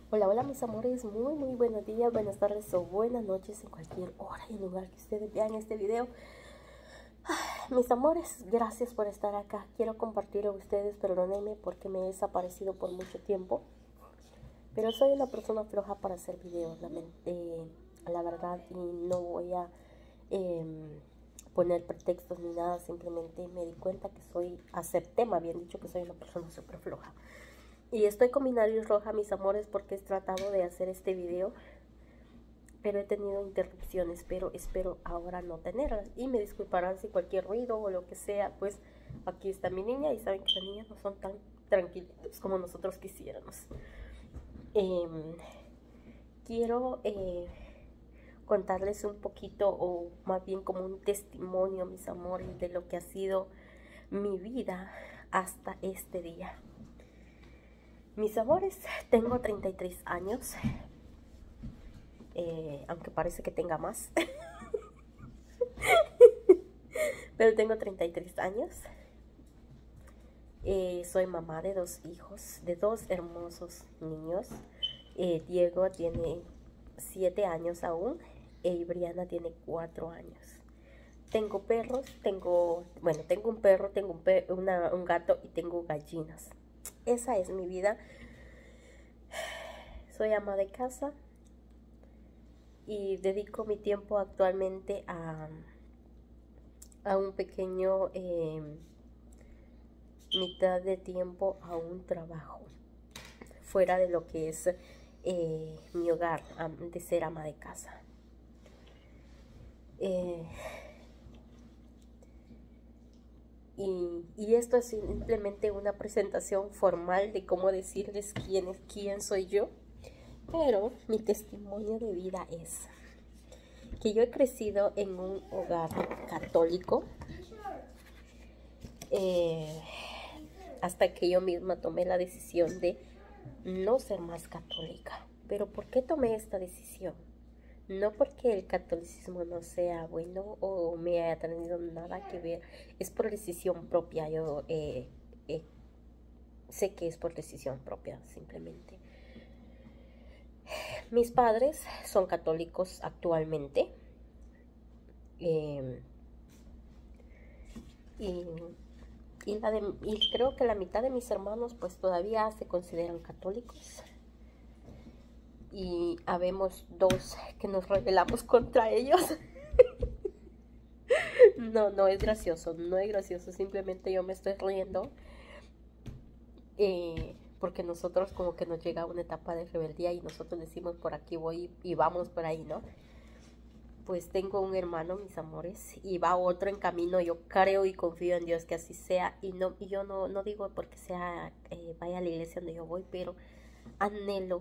Hola, hola mis amores, muy buenos días, buenas tardes o buenas noches en cualquier hora y lugar que ustedes vean este video. Mis amores, gracias por estar acá. Quiero compartir a ustedes, perdónenme porque me he desaparecido por mucho tiempo. Pero soy una persona floja para hacer videos, la verdad, y no voy a poner pretextos ni nada. Simplemente me di cuenta que acepté, más bien dicho, que soy una persona súper floja. Y estoy con mi nariz roja, mis amores, porque he tratado de hacer este video, pero he tenido interrupciones, pero espero ahora no tenerlas. Y me disculparán si cualquier ruido o lo que sea, pues aquí está mi niña y saben que las niñas no son tan tranquilitos como nosotros quisiéramos. Quiero contarles un poquito, o más bien como un testimonio, mis amores, de lo que ha sido mi vida hasta este día. Mis amores, tengo 33 años, aunque parece que tenga más, pero tengo 33 años. Soy mamá de 2 hijos, de 2 hermosos niños. Diego tiene 7 años aún y Briana tiene 4 años. Tengo perros, tengo un perro, tengo un gato y tengo gallinas. Esa es mi vida. Soy ama de casa y dedico mi tiempo actualmente a un pequeño mitad de tiempo a un trabajo fuera de lo que es mi hogar, de ser ama de casa. Y esto es simplemente una presentación formal de cómo decirles quién soy yo. Pero mi testimonio de vida es que yo he crecido en un hogar católico, hasta que yo misma tomé la decisión de no ser más católica. Pero ¿por qué tomé esta decisión? No porque el catolicismo no sea bueno o me haya tenido nada que ver, es por decisión propia. Yo sé que es por decisión propia, simplemente. Mis padres son católicos actualmente, y creo que la mitad de mis hermanos pues todavía se consideran católicos, y habemos 2 que nos rebelamos contra ellos. No es gracioso, no es gracioso, simplemente yo me estoy riendo porque nosotros como que nos llega una etapa de rebeldía y nosotros decimos por aquí voy y vamos por ahí, ¿no? Pues tengo un hermano, mis amores, y va otro en camino. Yo creo y confío en Dios que así sea, y yo no digo porque sea vaya a la iglesia donde yo voy, pero anhelo,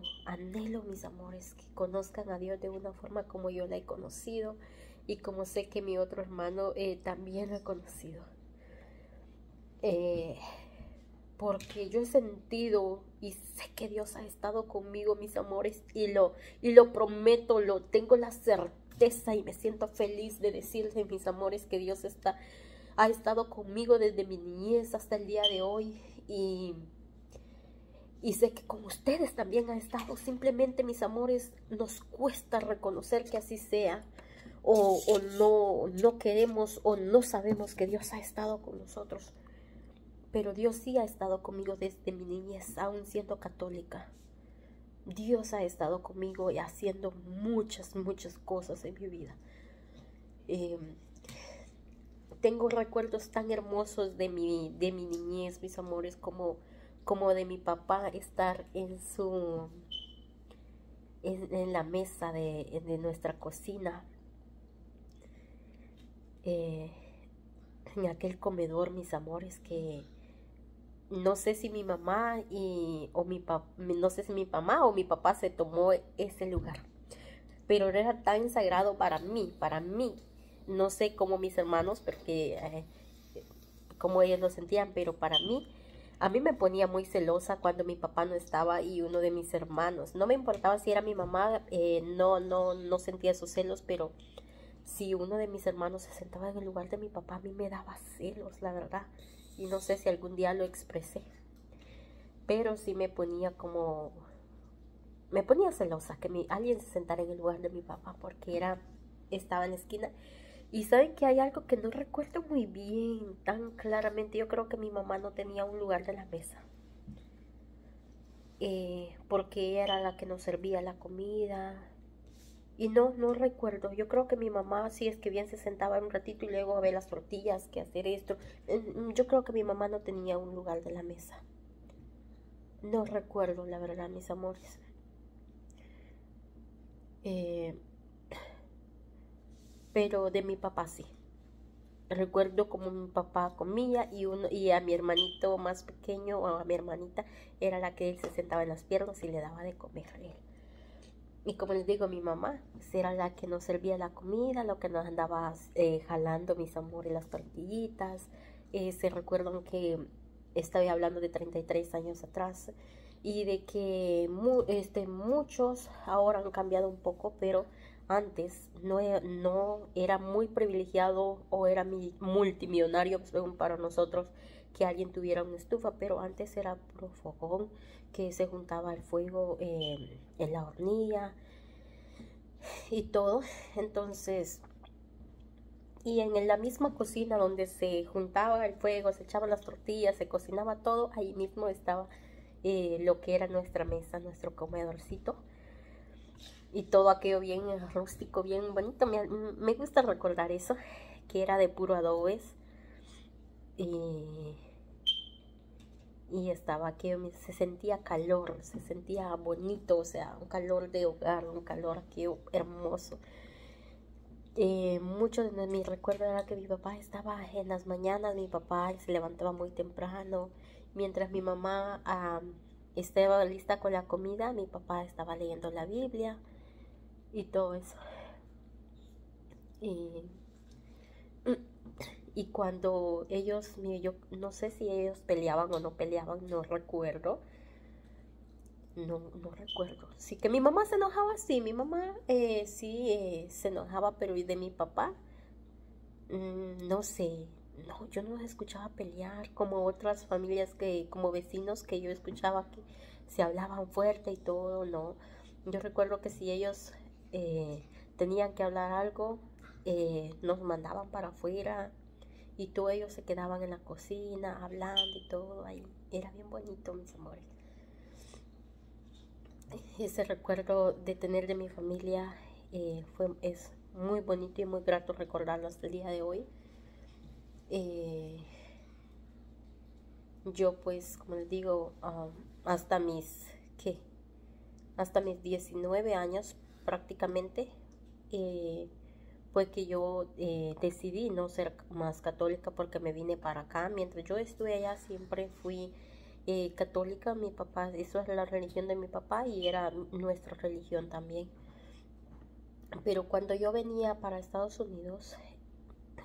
mis amores, que conozcan a Dios de una forma como yo la he conocido y como sé que mi otro hermano también lo ha conocido. Porque yo he sentido y sé que Dios ha estado conmigo, mis amores, y lo prometo, lo tengo la certeza y me siento feliz de decirles, mis amores, que Dios ha estado conmigo desde mi niñez hasta el día de hoy, y sé que con ustedes también ha estado. Simplemente, mis amores, nos cuesta reconocer que así sea, o no queremos o no sabemos que Dios ha estado con nosotros. Pero Dios sí ha estado conmigo desde mi niñez, aún siendo católica. Dios ha estado conmigo y haciendo muchas cosas en mi vida. Tengo recuerdos tan hermosos de mi niñez, mis amores, como de mi papá estar en la mesa de nuestra cocina, en aquel comedor, mis amores, que no sé si mi mamá no sé si mi mamá o mi papá se tomó ese lugar, pero era tan sagrado para mí. No sé cómo mis hermanos, porque cómo ellos lo sentían, pero para mí, a mí me ponía muy celosa cuando mi papá no estaba y uno de mis hermanos. No me importaba si era mi mamá, no sentía esos celos, pero si uno de mis hermanos se sentaba en el lugar de mi papá, a mí me daba celos, la verdad. Y no sé si algún día lo expresé, pero sí me ponía como me ponía celosa que alguien se sentara en el lugar de mi papá porque estaba en la esquina. Y saben que hay algo que no recuerdo muy bien, tan claramente. Yo creo que mi mamá no tenía un lugar de la mesa. Porque ella era la que nos servía la comida. Y no recuerdo. Yo creo que mi mamá, si es que bien se sentaba un ratito y luego a ver las tortillas, que hacer esto. Yo creo que mi mamá no tenía un lugar de la mesa. No recuerdo, la verdad, mis amores. Pero de mi papá sí. Recuerdo como mi papá comía y a mi hermanito más pequeño o a mi hermanita era la que él se sentaba en las piernas y le daba de comer a él. Y como les digo, mi mamá era la que nos servía la comida, lo que nos andaba jalando, mis amores, las tortillitas. Se recuerdan que estaba hablando de 33 años atrás y de que muchos ahora han cambiado un poco, pero antes no era muy privilegiado o era multimillonario según para nosotros que alguien tuviera una estufa, pero antes era puro fogón que se juntaba el fuego en la hornilla y todo. Entonces, y en la misma cocina donde se juntaba el fuego, se echaban las tortillas, se cocinaba todo, ahí mismo estaba lo que era nuestra mesa, nuestro comedorcito. Y todo aquello bien rústico, bien bonito. Me gusta recordar eso, que era de puro adobes. Y estaba aquello, se sentía calor, se sentía bonito, o sea, un calor de hogar, un calor aquello hermoso. Mucho de mis recuerdos era que mi papá estaba en las mañanas, mi papá se levantaba muy temprano, mientras mi mamá estaba lista con la comida, mi papá estaba leyendo la Biblia y todo eso. Y cuando ellos, yo no sé si ellos peleaban o no peleaban, no recuerdo. No recuerdo. Sí que mi mamá se enojaba, sí, mi mamá sí se enojaba, pero de mi papá, no sé, no, yo no escuchaba pelear como otras familias como vecinos que yo escuchaba que se hablaban fuerte y todo, no. Yo recuerdo que si ellos tenían que hablar algo, nos mandaban para afuera y todos ellos se quedaban en la cocina hablando y todo ahí. Era bien bonito, mis amores. Ese recuerdo de tener de mi familia es muy bonito y muy grato recordarlo hasta el día de hoy. Yo pues, como les digo, hasta mis 19 años prácticamente, fue que yo decidí no ser más católica porque me vine para acá. Mientras yo estuve allá siempre fui católica. Mi papá, eso es la religión de mi papá y era nuestra religión también. Pero cuando yo venía para Estados Unidos,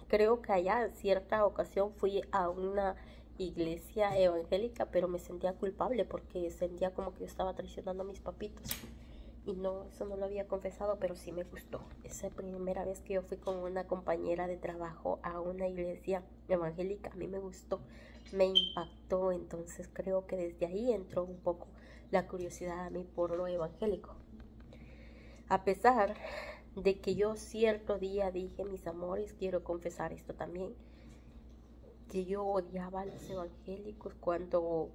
creo que allá en cierta ocasión fui a una iglesia evangélica, pero me sentía culpable porque sentía como que yo estaba traicionando a mis papitos. Y no, eso no lo había confesado, pero sí me gustó. Esa primera vez que yo fui con una compañera de trabajo a una iglesia evangélica, a mí me gustó, me impactó. Entonces creo que desde ahí entró un poco la curiosidad a mí por lo evangélico. A pesar de que yo cierto día dije, mis amores, quiero confesar esto también, que yo odiaba a los evangélicos cuando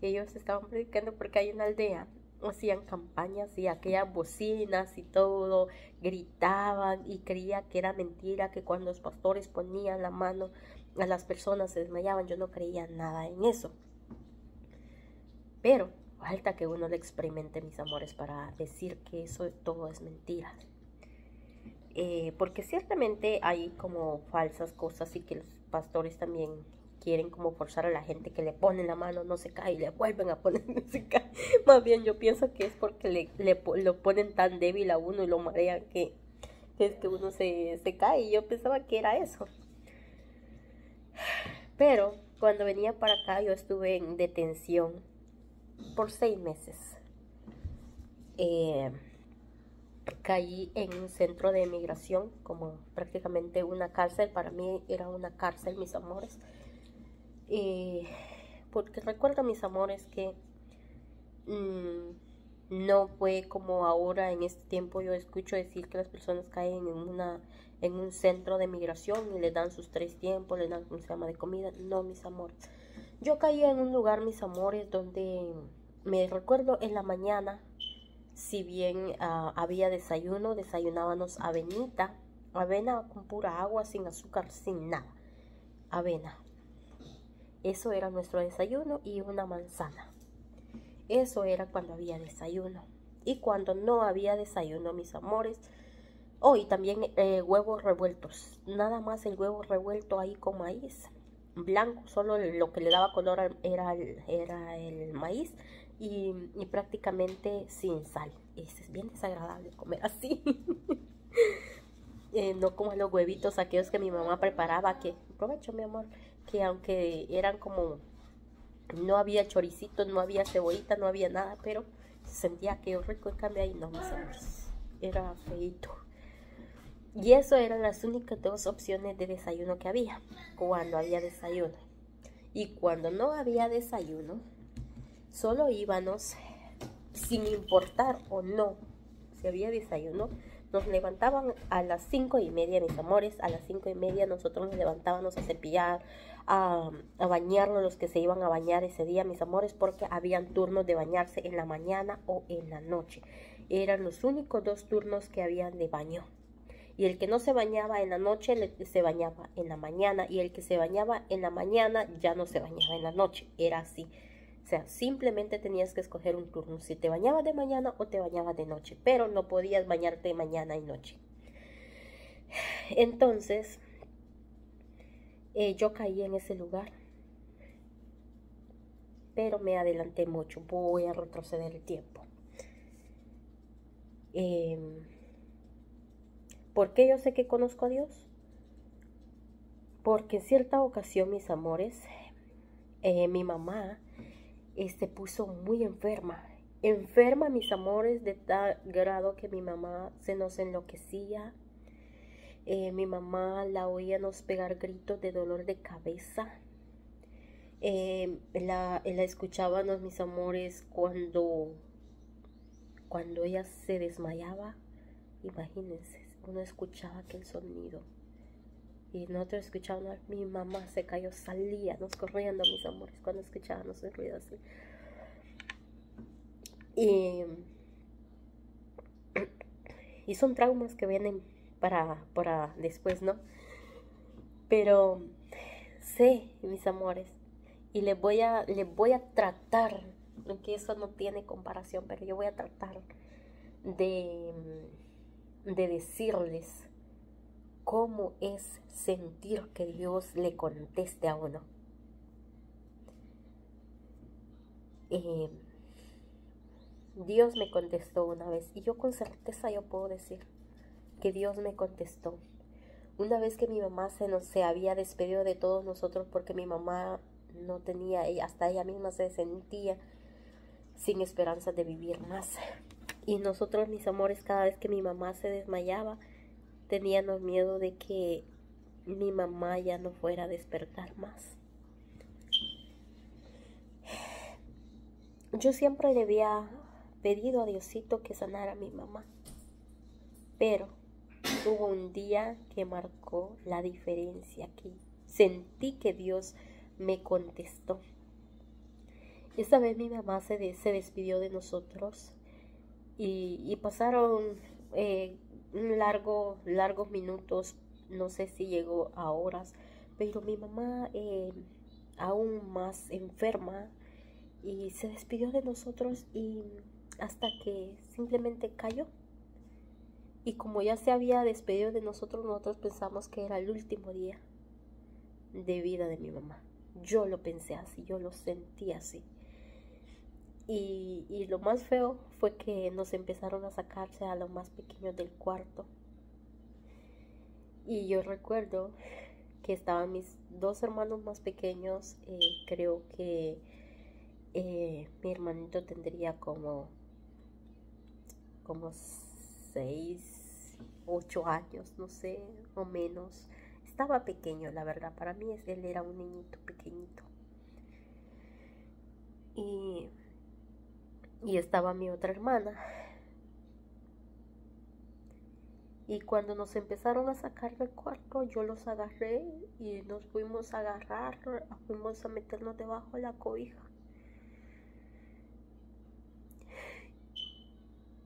ellos estaban predicando, porque hay una aldea, hacían campañas y aquellas bocinas y todo, gritaban y creía que era mentira, que cuando los pastores ponían la mano a las personas se desmayaban. Yo no creía nada en eso, pero falta que uno lo experimente, mis amores, para decir que eso todo es mentira. Porque ciertamente hay como falsas cosas y que los pastores también quieren como forzar a la gente que le ponen la mano, no se cae y le vuelven a poner, no se cae. Más bien yo pienso que es porque lo ponen tan débil a uno y lo marean que es que uno se cae, y yo pensaba que era eso. Pero cuando venía para acá yo estuve en detención por 6 meses. Caí en un centro de migración, como prácticamente una cárcel. Para mí era una cárcel, mis amores. Porque recuerdo, mis amores, que No fue como ahora en este tiempo yo escucho decir que las personas caen en un centro de migración y les dan sus 3 tiempos, les dan, ¿cómo se llama?, de comida. No, mis amores. Yo caí en un lugar, mis amores, donde me recuerdo en la mañana, si bien había desayuno, desayunábamos avena con pura agua, sin azúcar, sin nada. Avena. Eso era nuestro desayuno y una manzana. Eso era cuando había desayuno. Y cuando no había desayuno, mis amores, y también huevos revueltos. Nada más el huevo revuelto ahí con maíz blanco. Solo lo que le daba color era el maíz y prácticamente sin sal. Es bien desagradable comer así. No como los huevitos aquellos que mi mamá preparaba, que, aprovecho mi amor, que aunque eran como, no había choricitos, no había cebollita, no había nada, pero se sentía que rico. En cambio ahí no, mis amores, era feito. Y eso eran las únicas 2 opciones de desayuno que había, cuando había desayuno. Y cuando no había desayuno, solo íbamos, sin importar o no, si había desayuno, nos levantaban a las 5:30, mis amores. A las 5:30 nosotros nos levantábamos a cepillar, a bañarnos los que se iban a bañar ese día, mis amores, porque habían turnos de bañarse en la mañana o en la noche. Eran los únicos 2 turnos que habían de baño. Y el que no se bañaba en la noche se bañaba en la mañana, y el que se bañaba en la mañana ya no se bañaba en la noche. Era así. O sea, simplemente tenías que escoger un turno, si te bañabas de mañana o te bañabas de noche, pero no podías bañarte mañana y noche. Entonces, yo caí en ese lugar, pero me adelanté mucho. Voy a retroceder el tiempo. ¿Por qué yo sé que conozco a Dios? Porque en cierta ocasión, mis amores, mi mamá se puso muy enferma. Enferma, mis amores, de tal grado que mi mamá se nos enloquecía. Mi mamá la oíamos pegar gritos de dolor de cabeza. La escuchábamos, mis amores, cuando ella se desmayaba. Imagínense, uno escuchaba aquel sonido. Y nosotros escuchábamos, mi mamá se cayó, salíamos corriendo, mis amores, cuando escuchábamos el ruido así. Y son traumas que vienen para después, ¿no? Pero sé, mis amores, y les voy a tratar, aunque eso no tiene comparación, pero yo voy a tratar de decirles cómo es sentir que Dios le conteste a uno. Dios me contestó una vez, y yo con certeza yo puedo decir que Dios me contestó. Una vez que mi mamá se había despedido de todos nosotros, porque mi mamá no tenía, hasta ella misma se sentía sin esperanza de vivir más. Y nosotros, mis amores, cada vez que mi mamá se desmayaba, teníamos miedo de que mi mamá ya no fuera a despertar más. Yo siempre le había pedido a Diosito que sanara a mi mamá, pero hubo un día que marcó la diferencia, que sentí que Dios me contestó. Esta vez mi mamá se despidió de nosotros y pasaron largos minutos, no sé si llegó a horas, pero mi mamá aún más enferma, y se despidió de nosotros, y hasta que simplemente cayó. Y como ya se había despedido de nosotros pensamos que era el último día de vida de mi mamá. Yo lo pensé así, yo lo sentí así. Y lo más feo fue que nos empezaron a sacarse a los más pequeños del cuarto. Y yo recuerdo que estaban mis 2 hermanos más pequeños. Creo que mi hermanito tendría como 6, 8 años, no sé, o menos. Estaba pequeño, la verdad. Para mí él era un niñito pequeñito. Y y estaba mi otra hermana. Y cuando nos empezaron a sacar del cuarto, yo los agarré y nos fuimos a agarrar, fuimos a meternos debajo de la cobija.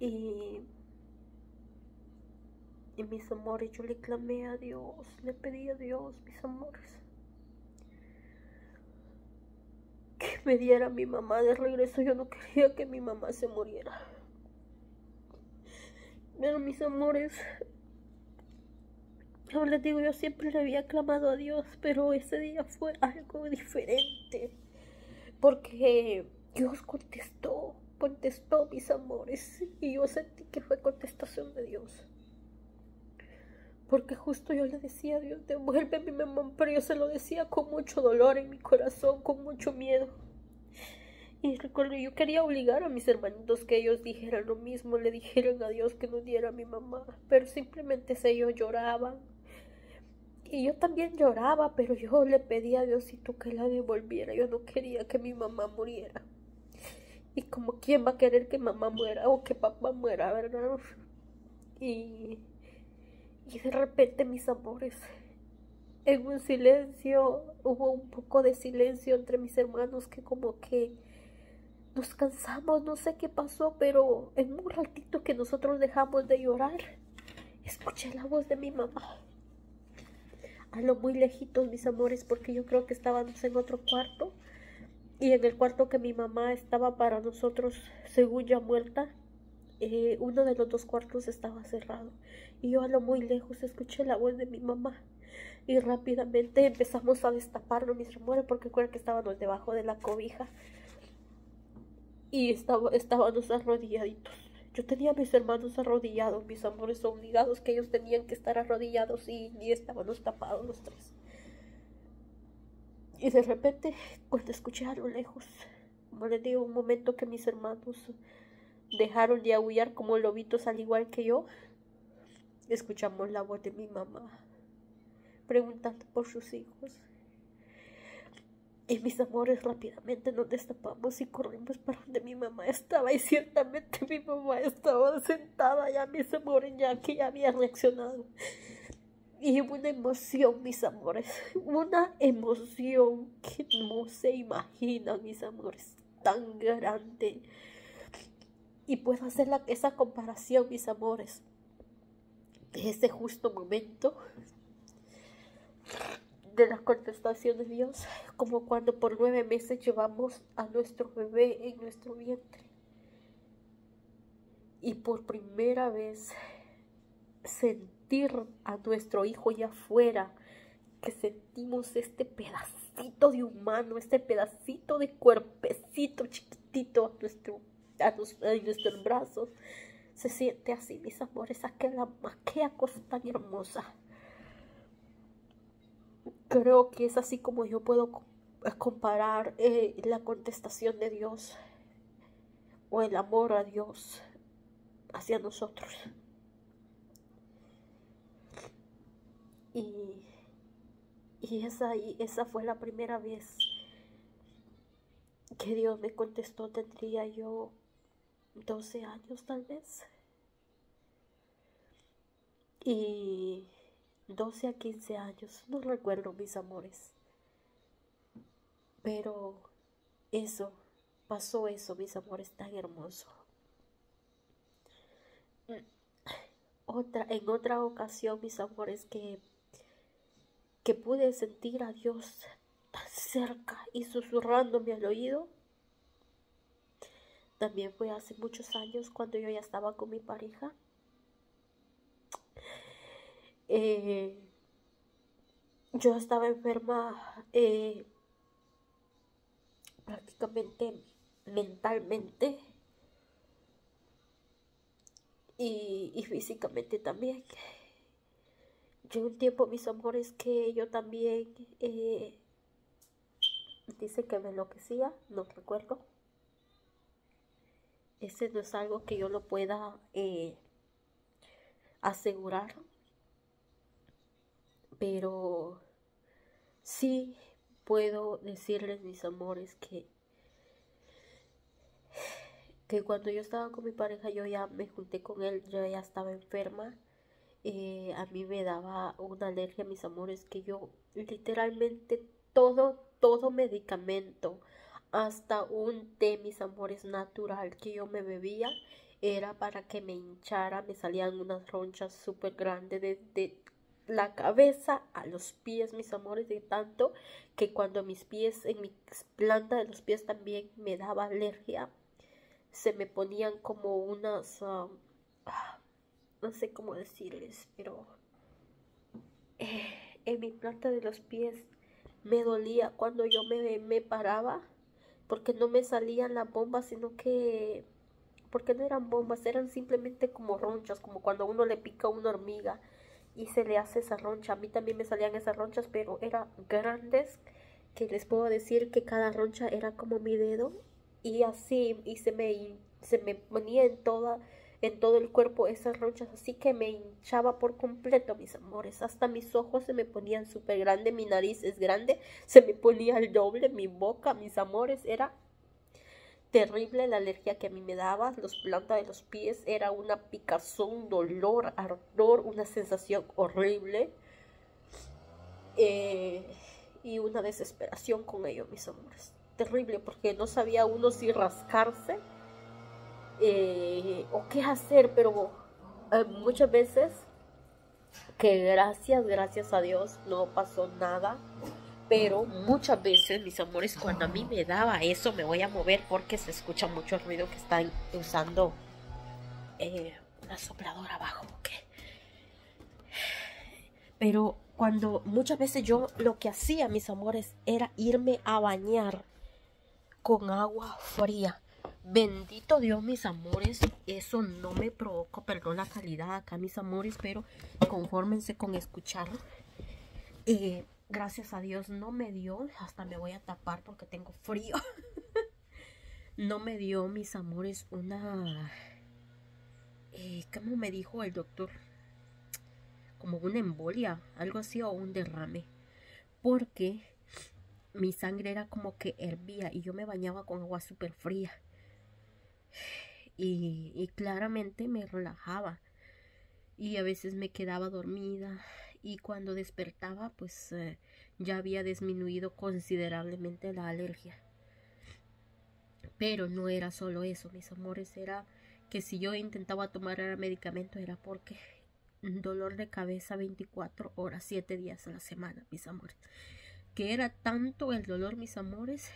Y mis amores, yo le clamé a Dios, le pedí a Dios, mis amores, que me diera a mi mamá de regreso. Yo no quería que mi mamá se muriera. Pero mis amores, yo les digo, yo siempre le había clamado a Dios, pero ese día fue algo diferente. Porque Dios contestó, mis amores, y yo sentí que fue contestación de Dios. Porque justo yo le decía a Dios, devuelve a mi mamá, pero yo se lo decía con mucho dolor en mi corazón, con mucho miedo. Y recuerdo, yo quería obligar a mis hermanitos que ellos dijeran lo mismo, le dijeran a Dios que nos diera a mi mamá, pero simplemente ellos lloraban. Y yo también lloraba, pero yo le pedía a Diosito que la devolviera. Yo no quería que mi mamá muriera. Y como quién va a querer que mamá muera o que papá muera, ¿verdad? Y de repente, mis amores, en un silencio, hubo un poco de silencio entre mis hermanos, que como que nos cansamos, no sé qué pasó, pero en un ratito que nosotros dejamos de llorar, escuché la voz de mi mamá. A lo muy lejitos, mis amores, porque yo creo que estábamos en otro cuarto, y en el cuarto que mi mamá estaba para nosotros, según ya muerta, uno de los dos cuartos estaba cerrado, y yo a lo muy lejos escuché la voz de mi mamá, y rápidamente empezamos a destaparlo, mis amores, porque recuerda que estábamos debajo de la cobija, y estábamos arrodilladitos. Yo tenía a mis hermanos arrodillados, mis amores, obligados, que ellos tenían que estar arrodillados, y estábamos tapados los tres. Y de repente, cuando escuché a lo lejos, como les digo, un momento que mis hermanos dejaron de aullar como lobitos al igual que yo, escuchamos la voz de mi mamá preguntando por sus hijos. Y mis amores, rápidamente nos destapamos y corrimos para donde mi mamá estaba, y ciertamente mi mamá estaba sentada ya, mis amores, ya que ya había reaccionado. Y una emoción, mis amores, una emoción que no se imaginan, mis amores, tan grande. Y puedo hacer esa comparación, mis amores, de ese justo momento de la contestación de Dios, como cuando por 9 meses llevamos a nuestro bebé en nuestro vientre, y por primera vez sentir a nuestro hijo ya afuera, que sentimos este pedacito de humano, este pedacito de cuerpecito chiquitito en nuestros brazos. Se siente así, mis amores, aquella cosa tan hermosa. Creo que es así como yo puedo comparar la contestación de Dios, o el amor a Dios hacia nosotros. Y esa fue la primera vez que Dios me contestó. Tendría yo 12 años tal vez. Y 12 a 15 años, no recuerdo, mis amores. Pero pasó eso, mis amores, tan hermoso. En otra ocasión, mis amores, que pude sentir a Dios tan cerca y susurrándome al oído, también fue hace muchos años, cuando yo ya estaba con mi pareja. Yo estaba enferma, prácticamente mentalmente y físicamente también. Llegó un tiempo, mis amores, que yo también dice que me enloquecía, no recuerdo. Ese no es algo que yo lo pueda asegurar, pero sí puedo decirles, mis amores, que que cuando yo estaba con mi pareja, yo ya me junté con él, yo ya estaba enferma. A mí me daba una alergia, mis amores, que yo literalmente todo medicamento, hasta un té, mis amores, natural que yo me bebía, era para que me hinchara, me salían unas ronchas súper grandes de la cabeza a los pies, mis amores, de tanto que cuando mis pies, en mi planta de los pies también me daba alergia, se me ponían como unas, no sé cómo decirles, pero en mi planta de los pies me dolía cuando yo me paraba, porque no me salían las bombas, sino que, porque no eran bombas, eran simplemente como ronchas, como cuando uno le pica a una hormiga y se le hace esa roncha. A mí también me salían esas ronchas, pero eran grandes, que les puedo decir que cada roncha era como mi dedo, y así, y se me ponía en todo el cuerpo esas ronchas, así que me hinchaba por completo, mis amores. Hasta mis ojos se me ponían súper grandes, mi nariz es grande, se me ponía el doble, mi boca, mis amores, era terrible la alergia que a mí me daba. Los plantas de los pies era una picazón, dolor, ardor, una sensación horrible, eh, y una desesperación con ello, mis amores. Terrible, porque no sabía uno si rascarse, o qué hacer, pero muchas veces, que gracias a Dios no pasó nada, pero muchas veces, mis amores, cuando a mí me daba eso, me voy a mover porque se escucha mucho ruido que están usando una sopladora abajo, ¿ok? Pero cuando muchas veces yo lo que hacía, mis amores, era irme a bañar con agua fría. Bendito Dios, mis amores, eso no me provocó, perdón la calidad acá, mis amores, pero confórmense con escucharlo. Gracias a Dios no me dio, hasta me voy a tapar porque tengo frío. No me dio, mis amores, una, ¿cómo me dijo el doctor? Como una embolia, algo así, o un derrame, porque mi sangre era como que hervía y yo me bañaba con agua súper fría, y claramente me relajaba, y a veces me quedaba dormida, y cuando despertaba pues ya había disminuido considerablemente la alergia. Pero no era solo eso, mis amores, era que si yo intentaba tomar el medicamento era porque dolor de cabeza 24 horas, 7 días a la semana, mis amores. Que era tanto el dolor, mis amores,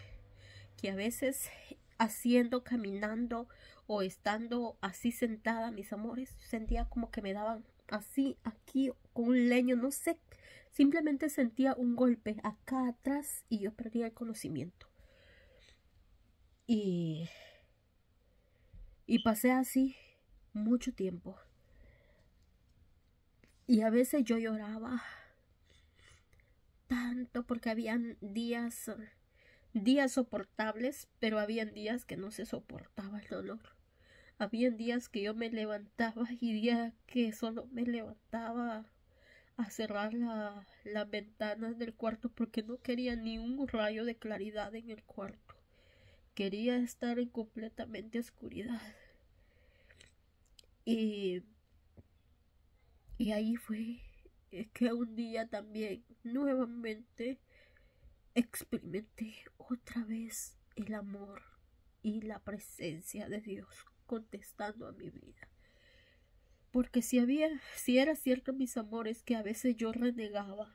que a veces haciendo, caminando o estando así sentada, mis amores, sentía como que me daban así, aquí, con un leño, no sé, simplemente sentía un golpe acá atrás y yo perdía el conocimiento. Y pasé así mucho tiempo. Y a veces yo lloraba tanto porque habían días soportables, pero habían días que no se soportaba el dolor. Habían días que yo me levantaba y días que solo me levantaba a cerrar las ventanas del cuarto porque no quería ni un rayo de claridad en el cuarto. Quería estar en completamente oscuridad. Y ahí fue que un día también nuevamente experimenté otra vez el amor y la presencia de Dios contestando a mi vida. Porque si era cierto, mis amores, que a veces yo renegaba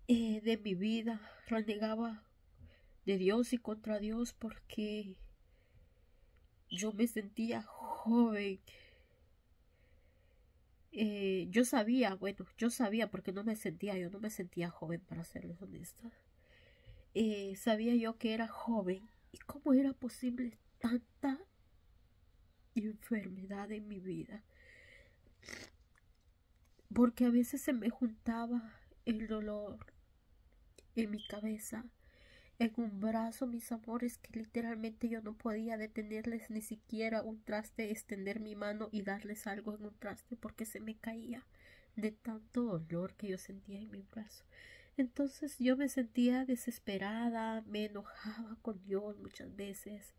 de mi vida, renegaba de Dios y contra Dios porque yo me sentía joven. Yo sabía porque no me sentía, yo no me sentía joven, para serles honesta. Sabía yo que era joven, y cómo era posible tanta enfermedad en mi vida, porque a veces se me juntaba el dolor en mi cabeza, en un brazo, mis amores, que literalmente yo no podía detenerles ni siquiera un traste, extender mi mano y darles algo en un traste porque se me caía de tanto dolor que yo sentía en mi brazo. Entonces yo me sentía desesperada, me enojaba con Dios muchas veces,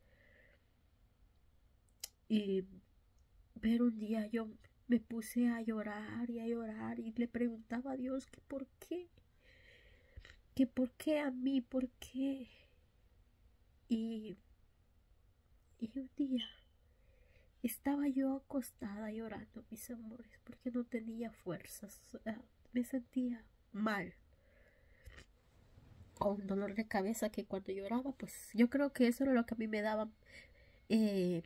Y pero un día yo me puse a llorar y a llorar y le preguntaba a Dios que por qué a mí, por qué. Y, y un día estaba yo acostada llorando, mis amores, porque no tenía fuerzas, o sea, me sentía mal, con un dolor de cabeza que cuando lloraba, pues yo creo que eso era lo que a mí me daba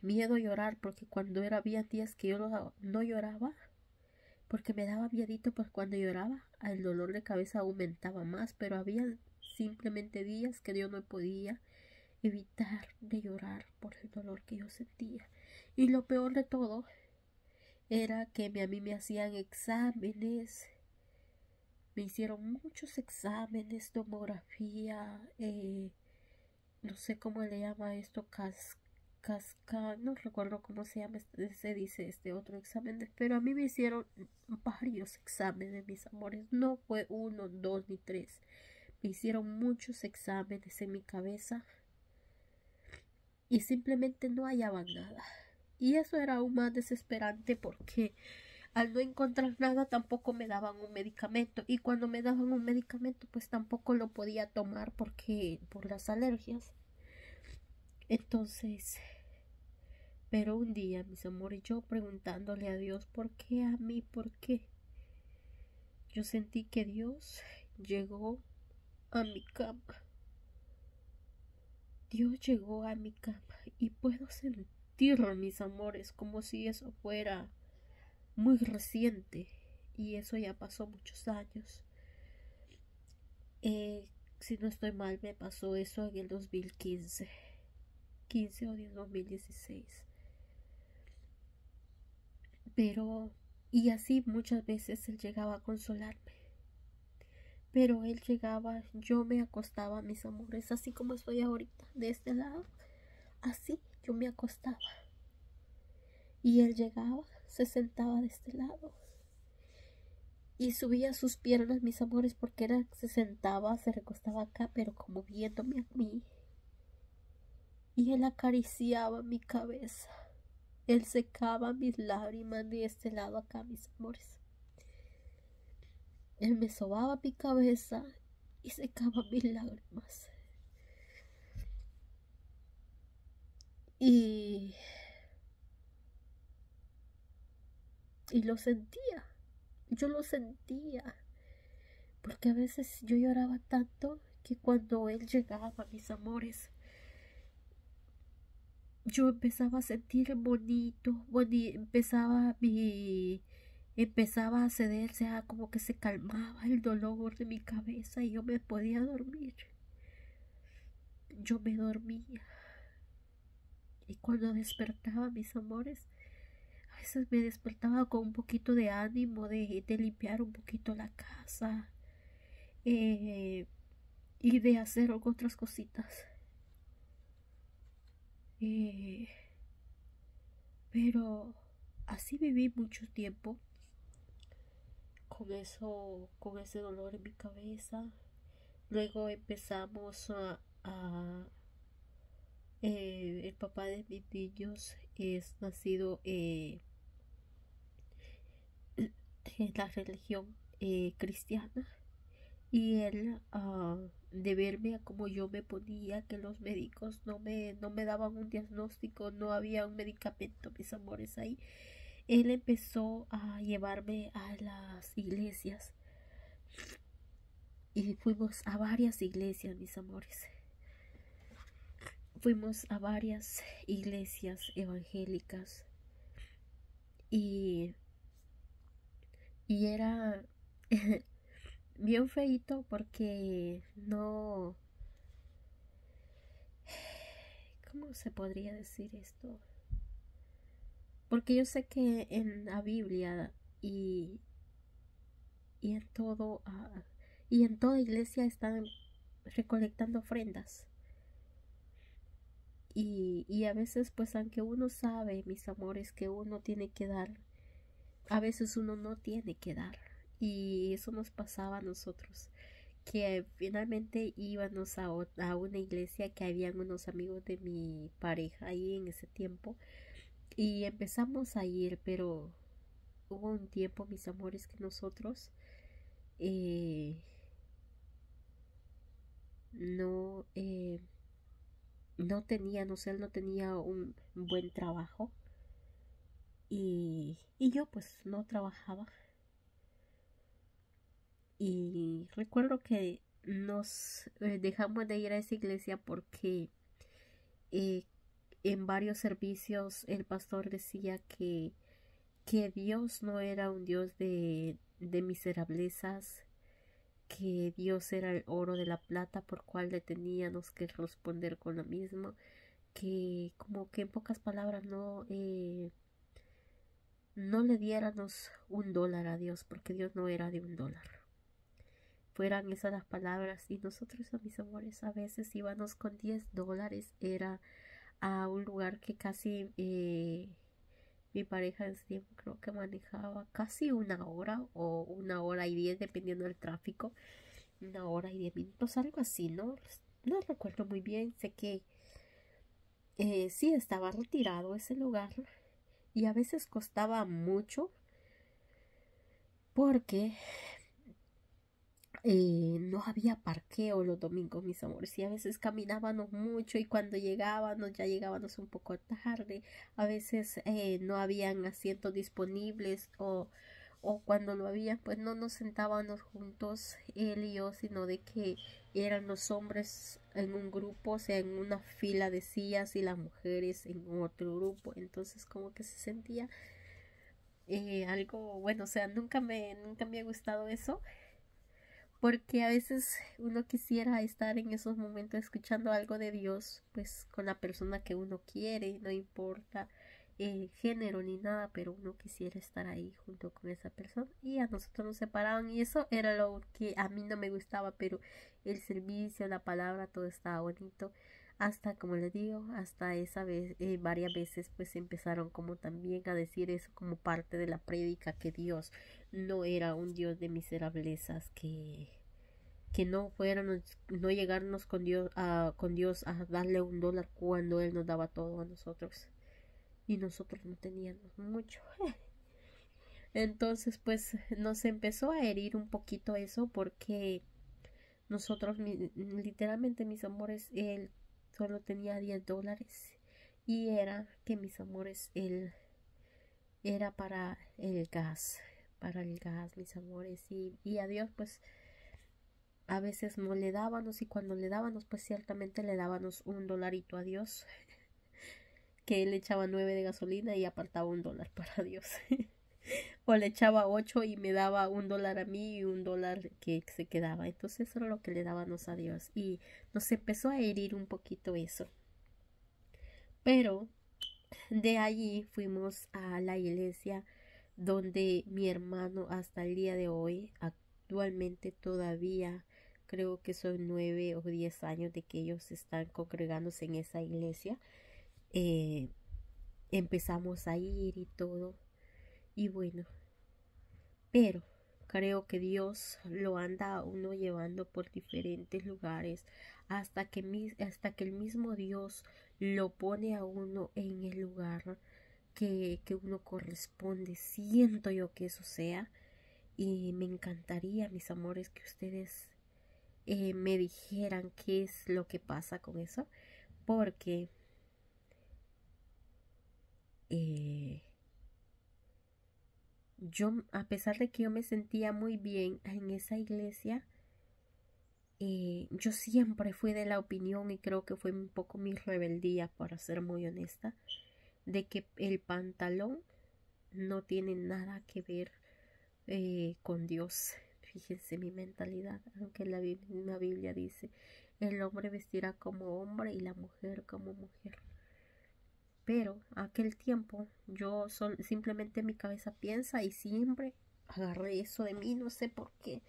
miedo llorar, porque cuando había días que yo no lloraba, porque me daba miedito, pues cuando lloraba el dolor de cabeza aumentaba más, pero había simplemente días que yo no podía evitar de llorar por el dolor que yo sentía. Y lo peor de todo era que a mí me hacían exámenes, me hicieron muchos exámenes, tomografía, no sé cómo le llama esto, no recuerdo cómo se llama, se dice este otro examen, pero a mí me hicieron varios exámenes, mis amores, no fue uno, dos ni tres, me hicieron muchos exámenes en mi cabeza y simplemente no hallaban nada. Y eso era aún más desesperante porque al no encontrar nada tampoco me daban un medicamento y cuando me daban un medicamento pues tampoco lo podía tomar porque por las alergias. Entonces, pero un día, mis amores, yo preguntándole a Dios, ¿por qué a mí? ¿Por qué? Yo sentí que Dios llegó a mi cama. Dios llegó a mi cama y puedo sentir, mis amores, como si eso fuera muy reciente y eso ya pasó muchos años. Si no estoy mal, me pasó eso en el 2015, 15 o 2016. Pero, y así muchas veces él llegaba a consolarme. Pero él llegaba, yo me acostaba, mis amores, así como estoy ahorita, de este lado, así yo me acostaba. Y él llegaba, se sentaba de este lado y subía sus piernas, mis amores, porque se sentaba, se recostaba acá, pero como viéndome a mí. Y él acariciaba mi cabeza. Él secaba mis lágrimas de este lado acá, mis amores. Él me sobaba mi cabeza y secaba mis lágrimas. Y lo sentía. Yo lo sentía. Porque a veces yo lloraba tanto que cuando él llegaba, mis amores, yo empezaba a sentir bonito, empezaba a cederse, como que se calmaba el dolor de mi cabeza y yo me podía dormir. Yo me dormía. Y cuando despertaba, mis amores, a veces me despertaba con un poquito de ánimo de limpiar un poquito la casa y de hacer otras cositas. Pero así viví mucho tiempo con eso, con ese dolor en mi cabeza. Luego empezamos el papá de mis niños es nacido en la religión cristiana y él de verme a como yo me ponía, que los médicos no me daban un diagnóstico, no había un medicamento, mis amores, ahí él empezó a llevarme a las iglesias y fuimos a varias iglesias, mis amores. Fuimos a varias iglesias evangélicas y era bien feito porque no, ¿cómo se podría decir esto? Porque yo sé que en la Biblia y en todo y en toda iglesia están recolectando ofrendas. Y a veces, pues aunque uno sabe, mis amores, que uno tiene que dar, a veces uno no tiene que dar. Y eso nos pasaba a nosotros, que finalmente íbamos a una iglesia que habían unos amigos de mi pareja ahí en ese tiempo. Y empezamos a ir, pero hubo un tiempo, mis amores, que nosotros eh, no, no teníamos, él no tenía un buen trabajo y yo pues no trabajaba. Y recuerdo que nos dejamos de ir a esa iglesia porque eh, en varios servicios el pastor decía que Dios no era un Dios de miserablezas, que Dios era el oro de la plata por cual le teníamos que responder con lo mismo, que como que en pocas palabras no le diéramos $1 a Dios, porque Dios no era de $1. Fueran esas las palabras. Y nosotros, a mis amores, a veces íbamos con $10. Era a un lugar que casi mi pareja en ese tiempo creo que manejaba casi 1 hora o 1 hora y 10 dependiendo del tráfico. 1 hora y 10 minutos, algo así, ¿no? No recuerdo muy bien. Sé que sí estaba retirado ese lugar y a veces costaba mucho porque no había parqueo los domingos, mis amores, y a veces caminábamos mucho y cuando llegábamos ya llegábamos un poco tarde. A veces no habían asientos disponibles o cuando lo había pues no nos sentábamos juntos él y yo, sino de que eran los hombres en un grupo, o sea, en una fila de sillas y las mujeres en otro grupo. Entonces como que se sentía algo bueno, o sea, nunca me ha gustado eso, porque a veces uno quisiera estar en esos momentos escuchando algo de Dios, pues con la persona que uno quiere, no importa género ni nada, pero uno quisiera estar ahí junto con esa persona. Y a nosotros nos separaban y eso era lo que a mí no me gustaba, pero el servicio, la palabra, todo estaba bonito. Hasta, como les digo, hasta esa vez, varias veces pues empezaron como también a decir eso como parte de la prédica, que Dios no era un Dios de miserablezas, que no fuéramos, no llegarnos con Dios a darle $1 cuando Él nos daba todo a nosotros y nosotros no teníamos mucho. Entonces pues nos empezó a herir un poquito eso, porque nosotros literalmente, mis amores, Él solo tenía $10 y era que, mis amores, Él era para el gas, mis amores, y a Dios pues a veces no le dábamos, y cuando le dábamos pues ciertamente le dábamos $1 a Dios, que él echaba 9 de gasolina y apartaba $1 para Dios. O le echaba 8 y me daba $1 a mí y $1 que se quedaba. Entonces eso era lo que le dábamos a Dios y nos empezó a herir un poquito eso. Pero de allí fuimos a la iglesia donde mi hermano hasta el día de hoy, actualmente todavía, creo que son 9 o 10 años de que ellos están congregándose en esa iglesia. Empezamos a ir y todo. Y bueno, pero creo que Dios lo anda a uno llevando por diferentes lugares hasta que el mismo Dios lo pone a uno en el lugar que uno corresponde. Siento yo que eso sea, y me encantaría, mis amores, que ustedes me dijeran qué es lo que pasa con eso, porque yo, a pesar de que yo me sentía muy bien en esa iglesia, yo siempre fui de la opinión, y creo que fue un poco mi rebeldía, para ser muy honesta, de que el pantalón no tiene nada que ver con Dios. Fíjense mi mentalidad, aunque la misma Biblia dice, el hombre vestirá como hombre y la mujer como mujer. Pero aquel tiempo yo simplemente mi cabeza piensa y siempre agarré eso de mí, no sé por qué.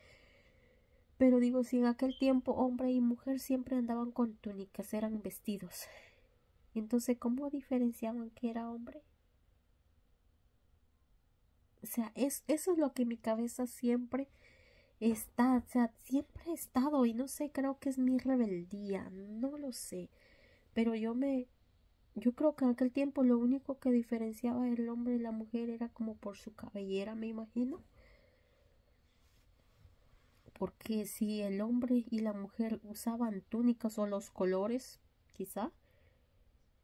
Pero digo, si en aquel tiempo hombre y mujer siempre andaban con túnicas, eran vestidos. Entonces, ¿cómo diferenciaban que era hombre? O sea, eso es lo que mi cabeza siempre está, o sea, siempre ha estado, y no sé, creo que es mi rebeldía, no lo sé. Pero yo creo que en aquel tiempo lo único que diferenciaba el hombre y la mujer era como por su cabellera, me imagino. Porque si el hombre y la mujer usaban túnicas o los colores, quizá,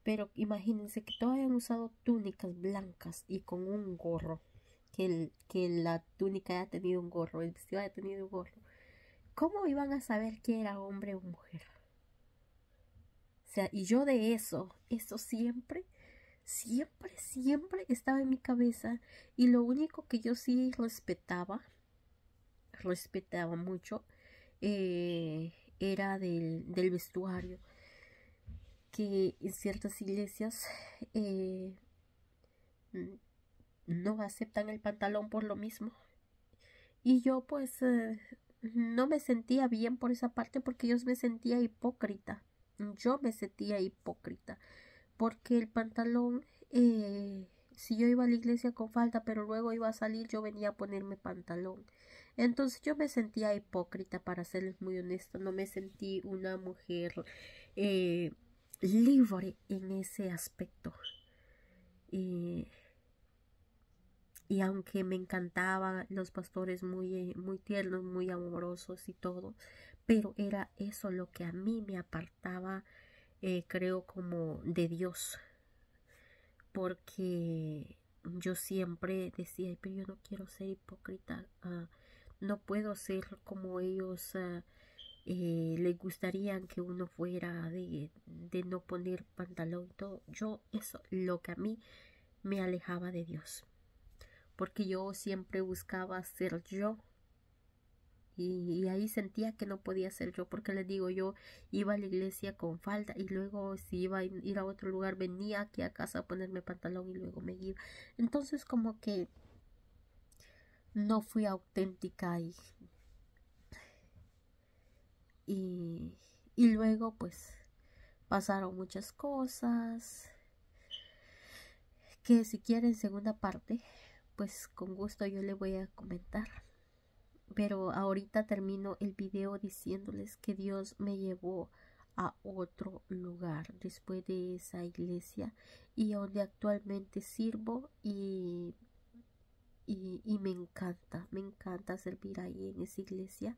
pero imagínense que todos hayan usado túnicas blancas y con un gorro, que la túnica haya tenido un gorro, el vestido haya tenido un gorro. ¿Cómo iban a saber que era hombre o mujer? O sea, y yo de eso siempre estaba en mi cabeza. Y lo único que yo sí respetaba mucho, era del vestuario, que en ciertas iglesias no aceptan el pantalón por lo mismo. Y yo pues no me sentía bien por esa parte, porque yo me sentía hipócrita. Yo me sentía hipócrita porque el pantalón, si yo iba a la iglesia con falda pero luego iba a salir, yo venía a ponerme pantalón. Entonces yo me sentía hipócrita, para serles muy honesto. No me sentí una mujer libre en ese aspecto. Y aunque me encantaban los pastores muy tiernos, muy amorosos y todo, pero era eso lo que a mí me apartaba, creo, como de Dios. Porque yo siempre decía, pero yo no quiero ser hipócrita, no puedo ser como ellos les gustaría que uno fuera, de no poner pantalón y todo. Yo, eso, lo que a mí me alejaba de Dios, porque yo siempre buscaba ser yo, y ahí sentía que no podía ser yo, porque les digo, yo iba a la iglesia con falda y luego si iba a ir a otro lugar venía aquí a casa a ponerme pantalón y luego me iba. Entonces como que no fui auténtica, y luego pues pasaron muchas cosas que si quieren segunda parte pues con gusto yo le voy a comentar. Pero ahorita termino el video diciéndoles que Dios me llevó a otro lugar después de esa iglesia, y donde actualmente sirvo, y me encanta servir ahí en esa iglesia.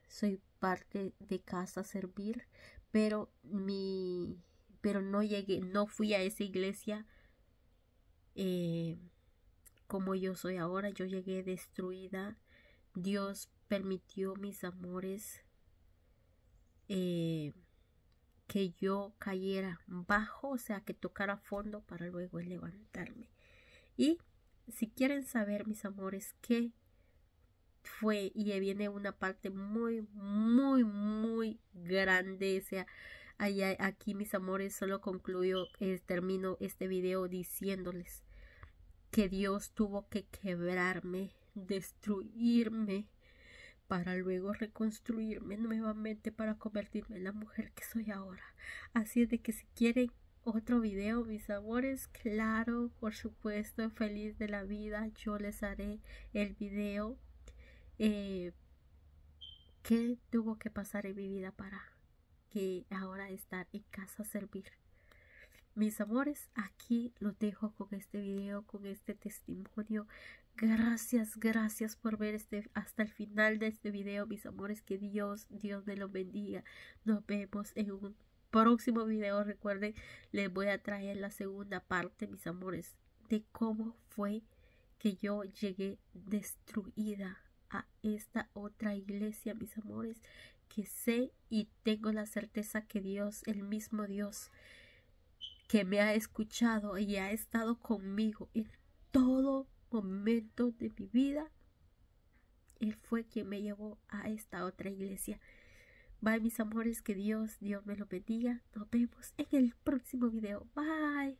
Soy parte de Casa Servir, pero no fui a esa iglesia como yo soy ahora. Yo llegué destruida. Dios permitió, mis amores, que yo cayera bajo, o sea, que tocara fondo para luego levantarme. Y si quieren saber, mis amores, qué fue, y viene una parte muy grande, o sea, aquí, mis amores, solo concluyo, termino este video diciéndoles que Dios tuvo que quebrarme, destruirme, para luego reconstruirme nuevamente, para convertirme en la mujer que soy ahora. Así es de que si quieren otro video, mis amores, claro, por supuesto, feliz de la vida, yo les haré el video qué tuvo que pasar en mi vida para que ahora estar en Casa Servir. Mis amores, aquí los dejo con este video, con este testimonio. Gracias por ver hasta el final de este video, mis amores. Que Dios me los bendiga. Nos vemos en un próximo video. Recuerden, les voy a traer la segunda parte, mis amores, de cómo fue que yo llegué destruida a esta otra iglesia, mis amores, que sé y tengo la certeza que Dios, el mismo Dios que me ha escuchado y ha estado conmigo en todo momento de mi vida, Él fue quien me llevó a esta otra iglesia. Bye, mis amores, que Dios me lo bendiga. Nos vemos en el próximo video. Bye.